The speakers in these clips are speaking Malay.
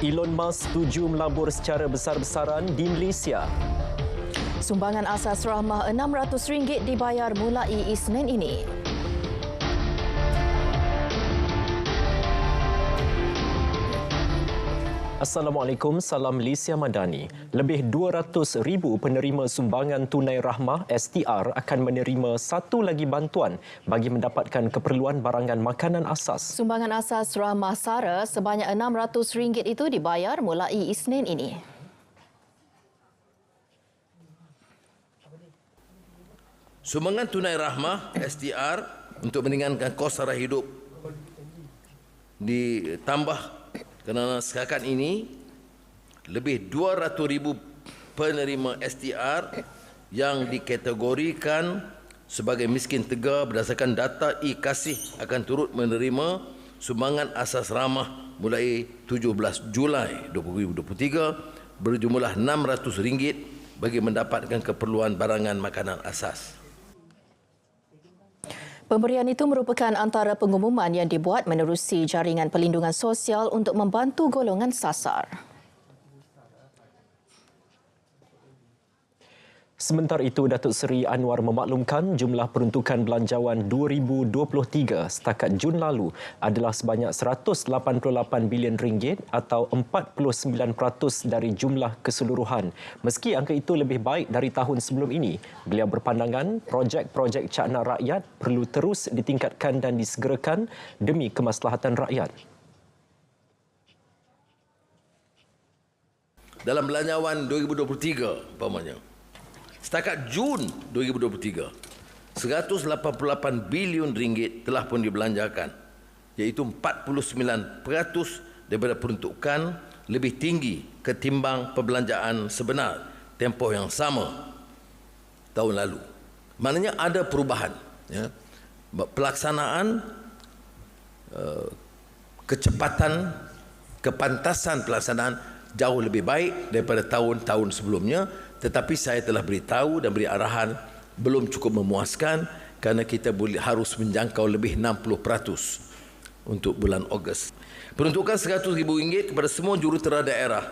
Elon Musk setuju melabur secara besar-besaran di Malaysia. Sumbangan asas rahmah RM600 dibayar mulai Isnin ini. Assalamualaikum, salam Malaysia Madani. Lebih 200,000 penerima sumbangan tunai rahmah STR akan menerima satu lagi bantuan bagi mendapatkan keperluan barangan makanan asas. Sumbangan asas rahmah SARA sebanyak RM600 itu dibayar mulai Isnin ini. Sumbangan tunai rahmah STR untuk meringankan kos sara hidup ditambah kerana setakat ini lebih 200,000 penerima STR yang dikategorikan sebagai miskin tegar berdasarkan data e-Kasih akan turut menerima sumbangan asas rahmah mulai 17 Julai 2023 berjumlah RM600 bagi mendapatkan keperluan barangan makanan asas. Pemberian itu merupakan antara pengumuman yang dibuat menerusi jaringan perlindungan sosial untuk membantu golongan sasar. Sementara itu, Datuk Seri Anwar memaklumkan jumlah peruntukan belanjawan 2023 setakat Jun lalu adalah sebanyak RM188 bilion atau 49% dari jumlah keseluruhan. Meski angka itu lebih baik dari tahun sebelum ini, beliau berpandangan projek-projek cakna rakyat perlu terus ditingkatkan dan disegerakan demi kemaslahatan rakyat. Dalam belanjawan 2023 umpamanya, setakat Jun 2023, RM188 bilion telah pun dibelanjakan, iaitu 49% daripada peruntukan, lebih tinggi ketimbang perbelanjaan sebenar tempoh yang sama tahun lalu. Maknanya ada perubahan. Ya. Pelaksanaan, kecepatan, kepantasan pelaksanaan jauh lebih baik daripada tahun-tahun sebelumnya. Tetapi saya telah beritahu dan beri arahan belum cukup memuaskan kerana kita harus menjangkau lebih 60% untuk bulan Ogos. Peruntukan RM100,000 kepada semua jurutera daerah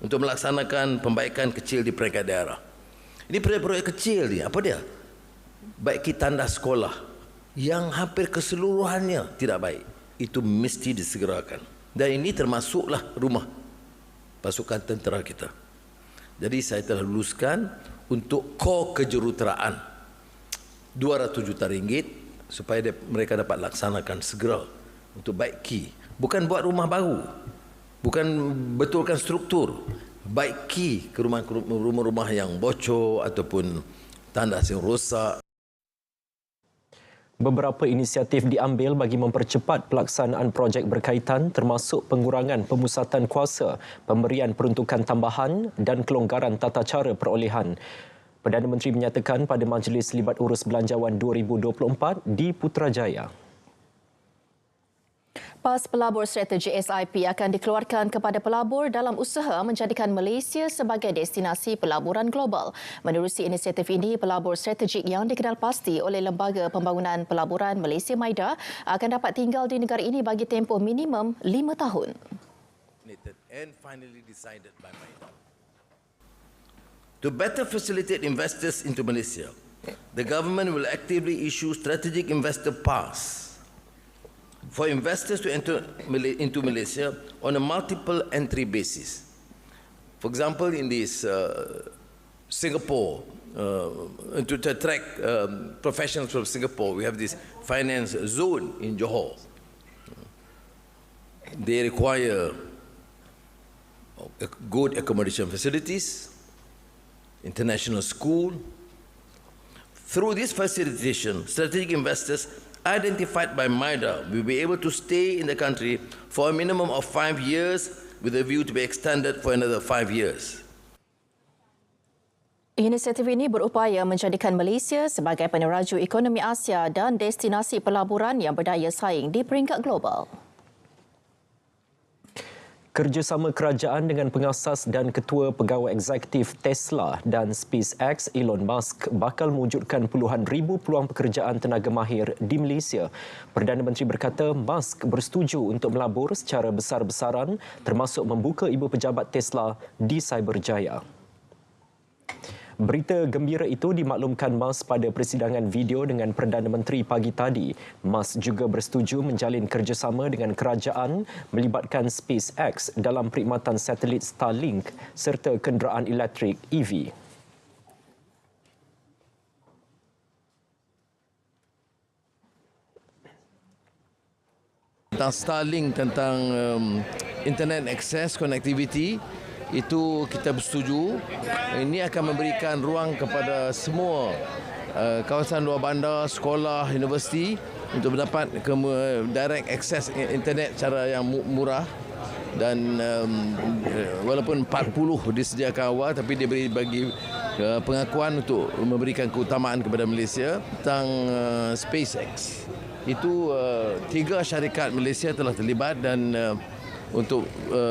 untuk melaksanakan pembaikan kecil di peringkat daerah. Ini proyek-proyek kecil ni, apa dia? Baiki tanda sekolah yang hampir keseluruhannya tidak baik. Itu mesti disegerakan. Dan ini termasuklah rumah pasukan tentera kita. Jadi saya telah luluskan untuk kor kejuruteraan RM200 juta supaya mereka dapat laksanakan segera untuk baiki. Bukan buat rumah baru, bukan betulkan struktur, baiki ke rumah-rumah yang bocor ataupun tandas yang rosak. Beberapa inisiatif diambil bagi mempercepat pelaksanaan projek berkaitan termasuk pengurangan pemusatan kuasa, pemberian peruntukan tambahan dan kelonggaran tata cara perolehan. Perdana Menteri menyatakan pada Majlis Libat Urus Belanjawan 2024 di Putrajaya. PAS Pelabur Strategi SIP akan dikeluarkan kepada pelabur dalam usaha menjadikan Malaysia sebagai destinasi pelaburan global. Menerusi inisiatif ini, pelabur strategik yang dikenal pasti oleh Lembaga Pembangunan Pelaburan Malaysia MIDA akan dapat tinggal di negara ini bagi tempoh minimum 5 tahun. To better facilitate investors into Malaysia, the government will actively issue strategic investor pass for investors to enter into Malaysia on a multiple entry basis. For example, in this Singapore, to attract professionals from Singapore, we have this finance zone in Johor. They require good accommodation facilities, international school. Through this facilitation, strategic investors identified by MIDA will be able to stay in the country for a minimum of 5 years with a view to be extended for another 5 years. Inisiatif ini berupaya menjadikan Malaysia sebagai peneraju ekonomi Asia dan destinasi pelaburan yang berdaya saing di peringkat global. Kerjasama kerajaan dengan pengasas dan ketua pegawai eksekutif Tesla dan SpaceX Elon Musk bakal mewujudkan puluhan ribu peluang pekerjaan tenaga mahir di Malaysia. Perdana Menteri berkata Musk bersetuju untuk melabur secara besar-besaran termasuk membuka ibu pejabat Tesla di Cyberjaya. Berita gembira itu dimaklumkan Musk pada persidangan video dengan Perdana Menteri pagi tadi. Musk juga bersetuju menjalin kerjasama dengan kerajaan melibatkan SpaceX dalam perkhidmatan satelit Starlink serta kenderaan elektrik EV. Tentang Starlink, tentang internet access, connectivity, itu kita bersetuju. Ini akan memberikan ruang kepada semua kawasan luar bandar, sekolah, universiti untuk mendapat direct access internet secara yang murah. Dan walaupun 40 disediakan awal, tapi dia bagi pengakuan untuk memberikan keutamaan kepada Malaysia. Tentang SpaceX, itu 3 syarikat Malaysia telah terlibat dan untuk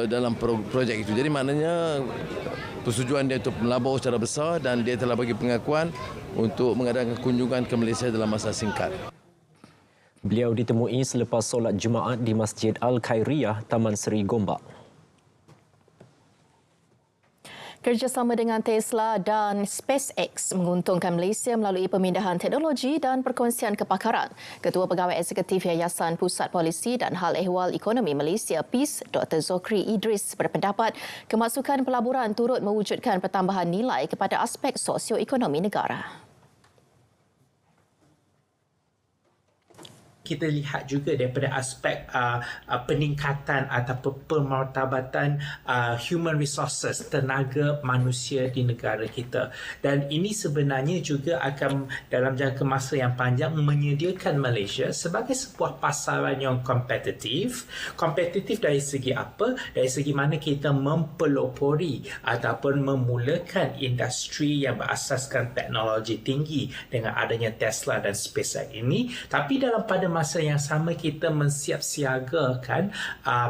dalam projek itu. Jadi maknanya persetujuan dia untuk melabur secara besar dan dia telah bagi pengakuan untuk mengadakan kunjungan ke Malaysia dalam masa singkat. Beliau ditemui selepas solat Jumaat di Masjid Al-Khairiyah, Taman Seri Gombak. Kerjasama dengan Tesla dan SpaceX menguntungkan Malaysia melalui pemindahan teknologi dan perkongsian kepakaran. Ketua Pegawai Eksekutif Yayasan Pusat Polisi dan Hal Ehwal Ekonomi Malaysia PIS, Dr. Zokri Idris berpendapat kemasukan pelaburan turut mewujudkan pertambahan nilai kepada aspek sosioekonomi negara. Kita lihat juga daripada aspek peningkatan ataupun pemartabatan human resources, tenaga manusia di negara kita. Dan ini sebenarnya juga akan dalam jangka masa yang panjang menyediakan Malaysia sebagai sebuah pasaran yang kompetitif. Kompetitif dari segi apa? Dari segi mana kita mempelopori ataupun memulakan industri yang berasaskan teknologi tinggi dengan adanya Tesla dan SpaceX ini. Tapi pada masa yang sama kita mensiapsiagakan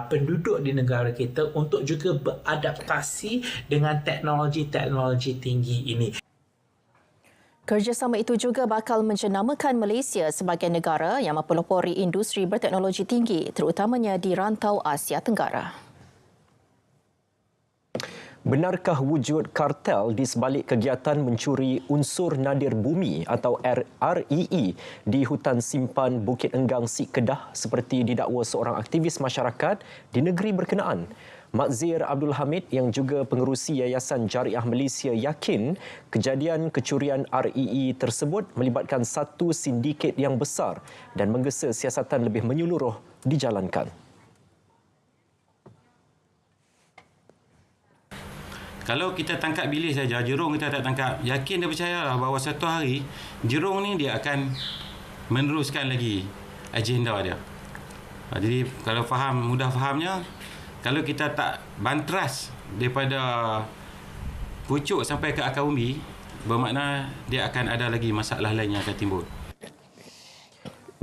penduduk di negara kita untuk juga beradaptasi dengan teknologi-teknologi tinggi ini. Kerjasama itu juga bakal menjenamakan Malaysia sebagai negara yang mempelopori industri berteknologi tinggi, terutamanya di rantau Asia Tenggara. Benarkah wujud kartel di sebalik kegiatan mencuri unsur nadir bumi atau REE di hutan simpan Bukit Enggang Sik Kedah seperti didakwa seorang aktivis masyarakat di negeri berkenaan? Makzir Abdul Hamid yang juga pengerusi Yayasan Jariah Malaysia yakin kejadian kecurian REE tersebut melibatkan satu sindiket yang besar dan menggesa siasatan lebih menyeluruh dijalankan. Kalau kita tangkap bilis saja, Jerung kita tak tangkap, yakin dia percayalah bahawa satu hari Jerung ni dia akan meneruskan lagi agenda dia. Jadi kalau mudah fahamnya, kalau kita tak bantras daripada pucuk sampai ke akar umbi, bermakna dia akan ada lagi masalah lain yang akan timbul.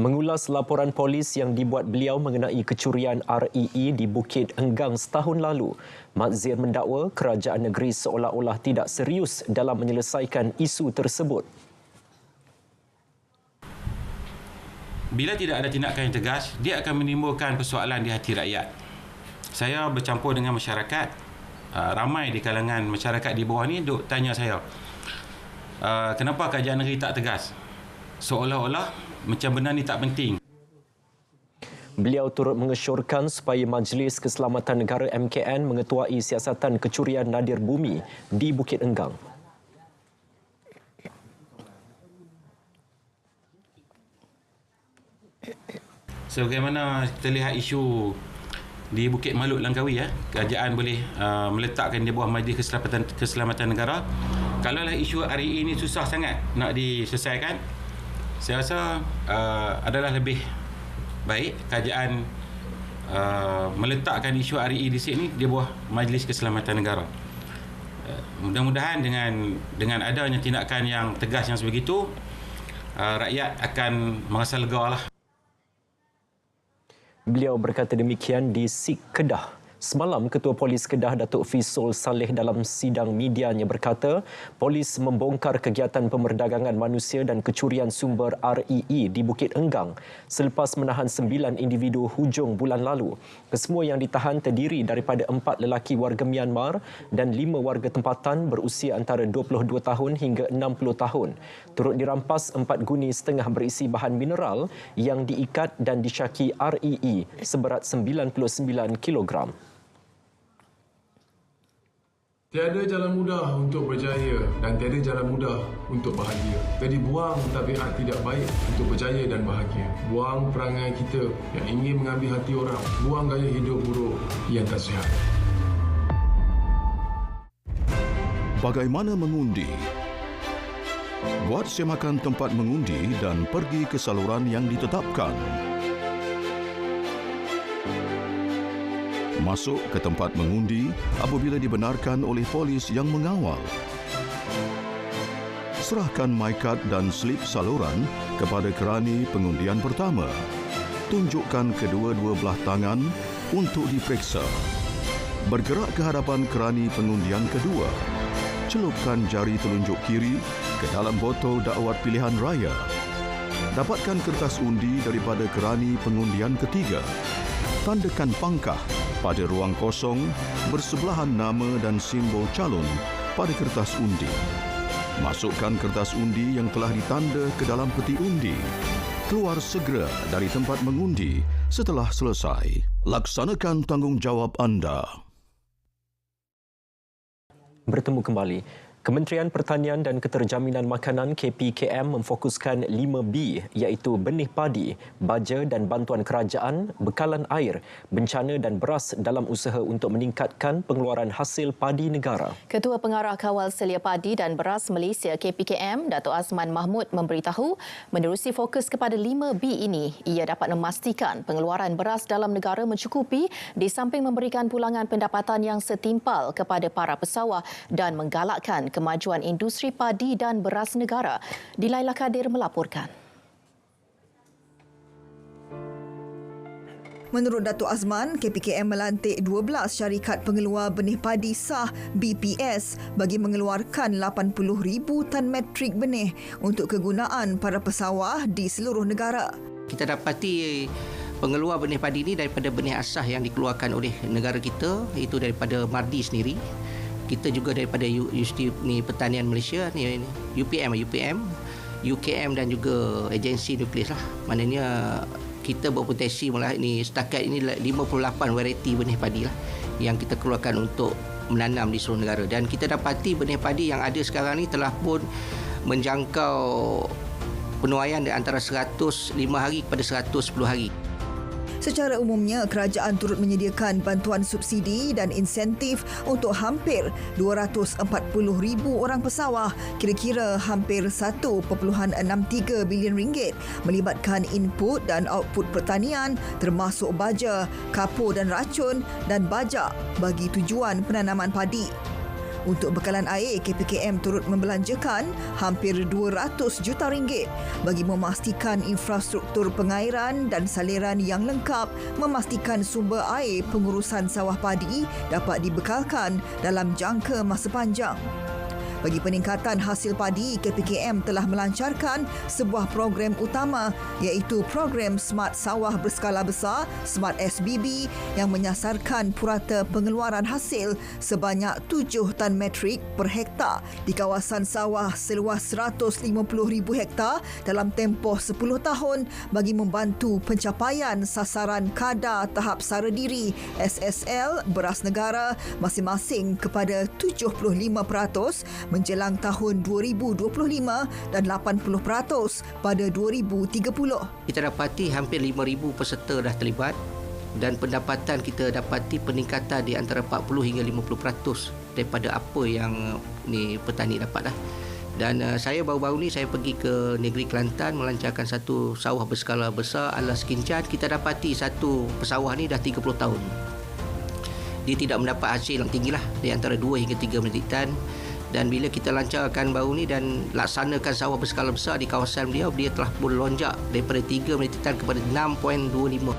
Mengulas laporan polis yang dibuat beliau mengenai kecurian REE di Bukit Enggang setahun lalu, Makzir mendakwa kerajaan negeri seolah-olah tidak serius dalam menyelesaikan isu tersebut. Bila tidak ada tindakan yang tegas, dia akan menimbulkan persoalan di hati rakyat. Saya bercampur dengan masyarakat, ramai di kalangan masyarakat di bawah ni duk tanya saya, kenapa kerajaan negeri tak tegas? Seolah-olah macam benda ni tak penting. Beliau turut mengesyorkan supaya Majlis Keselamatan Negara MKN mengetuai siasatan kecurian nadir bumi di Bukit Enggang. Sebagaimana kita lihat isu di Bukit Maluk Langkawi, kerajaan boleh meletakkan di bawah Majlis Keselamatan Negara. Kalaulah isu REE ini susah sangat nak diselesaikan, saya rasa adalah lebih baik kerajaan meletakkan isu REE di sini di bawah Majlis Keselamatan Negara. Mudah-mudahan dengan adanya tindakan yang tegas yang sebegitu, rakyat akan merasa lega lah. Beliau berkata demikian di Sik Kedah Semalam, Ketua Polis Kedah Datuk Fisol Saleh dalam sidang medianya berkata, polis membongkar kegiatan pemerdagangan manusia dan kecurian sumber REE di Bukit Enggang selepas menahan 9 individu hujung bulan lalu. Kesemua yang ditahan terdiri daripada 4 lelaki warga Myanmar dan 5 warga tempatan berusia antara 22 tahun hingga 60 tahun. Turut dirampas 4 guni setengah berisi bahan mineral yang diikat dan disyaki REE seberat 99 kilogram. Tiada jalan mudah untuk berjaya dan tiada jalan mudah untuk bahagia. Jadi buang tabiat tidak baik untuk berjaya dan bahagia. Buang perangai kita yang ingin mengambil hati orang. Buang gaya hidup buruk yang tak sihat. Bagaimana mengundi? Buat semakan tempat mengundi dan pergi ke saluran yang ditetapkan. Masuk ke tempat mengundi apabila dibenarkan oleh polis yang mengawal. Serahkan MyCard dan slip saluran kepada kerani pengundian pertama. Tunjukkan kedua-dua belah tangan untuk diperiksa. Bergerak ke hadapan kerani pengundian kedua. Celupkan jari telunjuk kiri ke dalam botol dakwat pilihan raya. Dapatkan kertas undi daripada kerani pengundian ketiga. Tandakan pangkah pada ruang kosong bersebelahan nama dan simbol calon pada kertas undi. Masukkan kertas undi yang telah ditanda ke dalam peti undi. Keluar segera dari tempat mengundi setelah selesai. Laksanakan tanggungjawab anda. Bertemu kembali. Kementerian Pertanian dan Keterjaminan Makanan KPKM memfokuskan 5B iaitu benih padi, baja dan bantuan kerajaan, bekalan air, bencana dan beras dalam usaha untuk meningkatkan pengeluaran hasil padi negara. Ketua Pengarah Kawal Selia Padi dan Beras Malaysia KPKM, Datuk Azman Mahmud memberitahu menerusi fokus kepada 5B ini, ia dapat memastikan pengeluaran beras dalam negara mencukupi di samping memberikan pulangan pendapatan yang setimpal kepada para pesawah dan menggalakkan kemajuan industri padi dan beras negara. Dilaila Kadir melaporkan. Menurut Datuk Azman, KPKM melantik 12 syarikat pengeluar benih padi sah BPS bagi mengeluarkan 80,000 tan metrik benih untuk kegunaan para pesawah di seluruh negara. Kita dapati pengeluar benih padi ini daripada benih asah yang dikeluarkan oleh negara kita, itu daripada MARDI sendiri. Kita juga daripada Universiti Pertanian Malaysia, UPM, UKM dan juga agensi nukleus lah. Maknanya kita berpotensi setakat ini 58 varieti benih padi lah yang kita keluarkan untuk menanam di seluruh negara. Dan kita dapati benih padi yang ada sekarang ni telah pun menjangkau penuaian di antara 105 hari kepada 110 hari. Secara umumnya, kerajaan turut menyediakan bantuan subsidi dan insentif untuk hampir 240,000 orang pesawah, kira-kira hampir 1.63 bilion ringgit, melibatkan input dan output pertanian termasuk baja, kapur dan racun dan bajak bagi tujuan penanaman padi. Untuk bekalan air, KPKM turut membelanjakan hampir 200 juta ringgit bagi memastikan infrastruktur pengairan dan saliran yang lengkap, memastikan sumber air pengurusan sawah padi dapat dibekalkan dalam jangka masa panjang. Bagi peningkatan hasil padi, KPKM telah melancarkan sebuah program utama iaitu program Smart Sawah Berskala Besar Smart SBB yang menyasarkan purata pengeluaran hasil sebanyak 7 tan metrik per hektar di kawasan sawah seluas 150,000 hektar dalam tempoh 10 tahun bagi membantu pencapaian sasaran kadar tahap sara diri SSL beras negara masing-masing kepada 75% menjelang tahun 2025 dan 80% pada 2030. Kita dapati hampir 5,000 peserta dah terlibat dan pendapatan kita dapati peningkatan di antara 40 hingga 50% daripada apa yang petani dapat lah. Dan saya baru-baru ni saya pergi ke negeri Kelantan melancarkan satu sawah berskala besar Alas Kincan. Kita dapati satu pesawah ni dah 30 tahun. Dia tidak mendapat hasil yang tinggi lah, di antara 2 hingga 3 metrik tan. Dan bila kita lancarkan baru ni dan laksanakan sawah berskala besar di kawasan beliau, dia telah pun lonjak daripada 3 metrik tan kepada 6.25.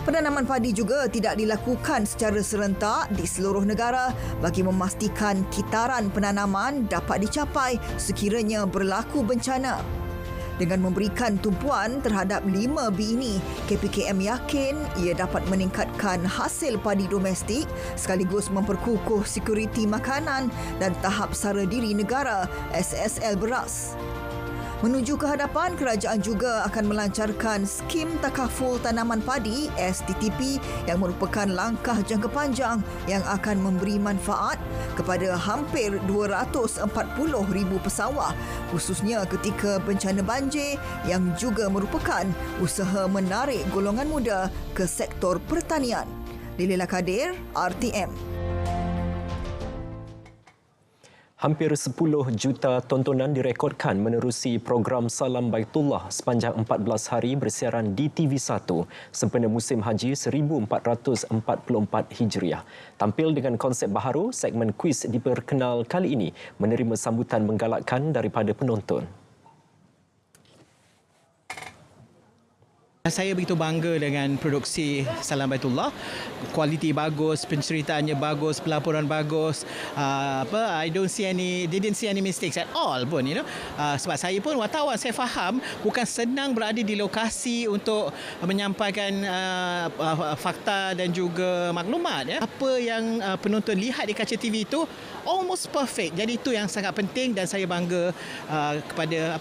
Penanaman padi juga tidak dilakukan secara serentak di seluruh negara bagi memastikan kitaran penanaman dapat dicapai sekiranya berlaku bencana. Dengan memberikan tumpuan terhadap 5B ini, KPKM yakin ia dapat meningkatkan hasil padi domestik sekaligus memperkukuh sekuriti makanan dan tahap sara diri negara SSL beras. Menuju ke hadapan, kerajaan juga akan melancarkan skim takaful tanaman padi STTP yang merupakan langkah jangka panjang yang akan memberi manfaat kepada hampir 240,000 pesawah khususnya ketika bencana banjir yang juga merupakan usaha menarik golongan muda ke sektor pertanian. Lila Kadir, RTM. Hampir 10 juta tontonan direkodkan menerusi program Salam Baitullah sepanjang 14 hari bersiaran di TV1 sempena musim haji 1444 Hijriah. Tampil dengan konsep baharu, segmen kuis diperkenal kali ini menerima sambutan menggalakkan daripada penonton. Saya begitu bangga dengan produksi Salam Baitullah. Kualiti bagus, penceritaannya bagus, pelaporan bagus. Didn't see any mistakes at all pun, sebab saya pun wartawan, saya faham bukan senang berada di lokasi untuk menyampaikan fakta dan juga maklumat. Apa yang penonton lihat di kaca TV itu almost perfect. Jadi itu yang sangat penting dan saya bangga kepada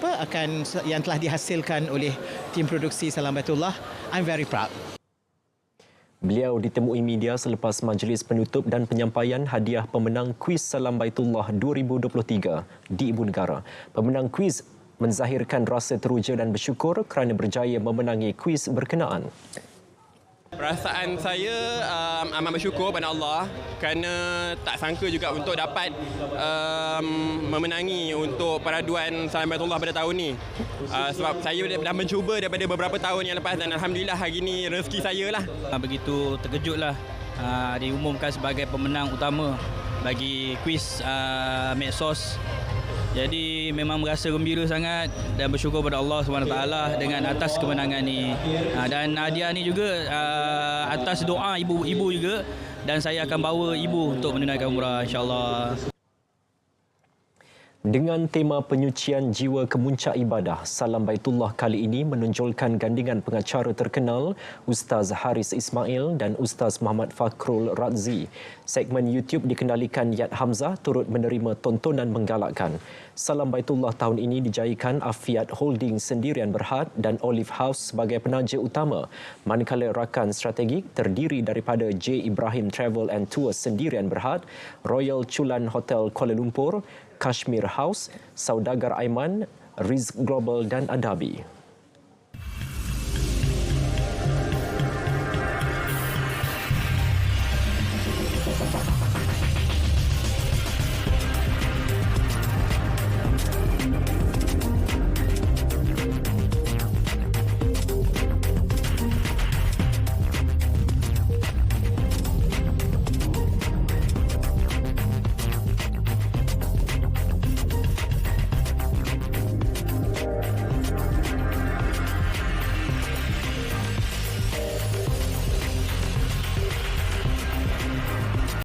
yang telah dihasilkan oleh tim produksi Salam Baitullah. I'm very proud. Beliau ditemui media selepas majlis penutup dan penyampaian hadiah pemenang kuis Salam Baitullah 2023 di Ibu Negara. Pemenang kuis menzahirkan rasa teruja dan bersyukur kerana berjaya memenangi kuis berkenaan. Perasaan saya amat bersyukur pada Allah kerana tak sangka juga untuk dapat memenangi untuk peraduan Salam Baitullah pada tahun ni. Sebab saya dah mencuba daripada beberapa tahun yang lepas dan Alhamdulillah hari ni rezeki saya lah. Begitu terkejutlah diumumkan sebagai pemenang utama bagi kuis Medsos. Jadi memang merasa gembira sangat dan bersyukur pada Allah SWT dengan atas kemenangan ni. Dan hadiah ni juga atas doa ibu-ibu juga dan saya akan bawa ibu untuk menunaikan umrah insya-Allah. Dengan tema penyucian jiwa ke muncak ibadah, Salam Baitullah kali ini menonjolkan gandingan pengacara terkenal Ustaz Haris Ismail dan Ustaz Muhammad Fakhrul Radzi. Segmen YouTube dikendalikan Yat Hamzah turut menerima tontonan menggalakkan. Salam Baitullah tahun ini dijayakan Afiat Holding Sendirian Berhad dan Olive House sebagai penaja utama, manakala rakan strategik terdiri daripada J. Ibrahim Travel and Tours Sendirian Berhad, Royal Chulan Hotel Kuala Lumpur, Kashmir House, Saudagar Aiman, Rizq Global dan Adabi.